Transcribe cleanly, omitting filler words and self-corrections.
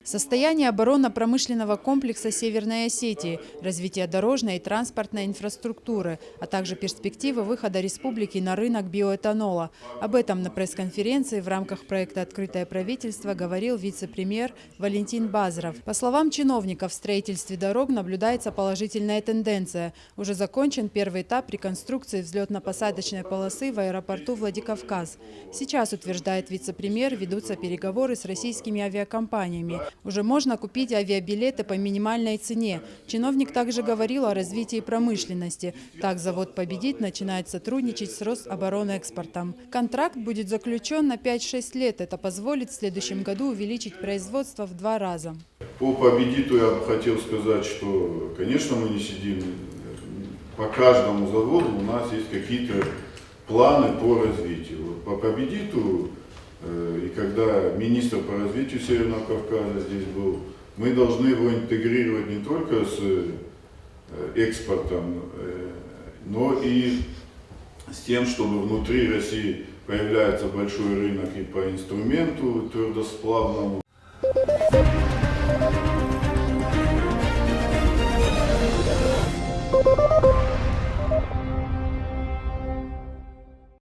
Состояние оборонно-промышленного комплекса Северной Осетии, развитие дорожной и транспортной инфраструктуры, а также перспективы выхода республики на рынок биоэтанола. Об этом на пресс-конференции в рамках проекта «Открытое правительство» говорил вице-премьер Валентин Базаров. По словам чиновников, в строительстве дорог наблюдается положительная тенденция. Уже закончен первый этап реконструкции взлетно-посадочной полосы в аэропорту Владикавказ. Сейчас, утверждает вице-премьер, ведутся переговоры с российскими авиакомпаниями. Уже можно купить авиабилеты по минимальной цене. Чиновник также говорил о развитии промышленности. Так завод «Победит» начинает сотрудничать с Рособоронэкспортом. Контракт будет заключен на 5-6 лет. Это позволит в следующем году увеличить производство в 2 раза. По «Победиту» я бы хотел сказать, что, конечно, мы не сидим. По каждому заводу у нас есть какие-то планы по развитию. Вот по «Победиту», и когда министр по развитию Северного Кавказа здесь был, мы должны его интегрировать не только с экспортом, но и с тем, чтобы внутри России появляется большой рынок и по инструменту твердосплавному.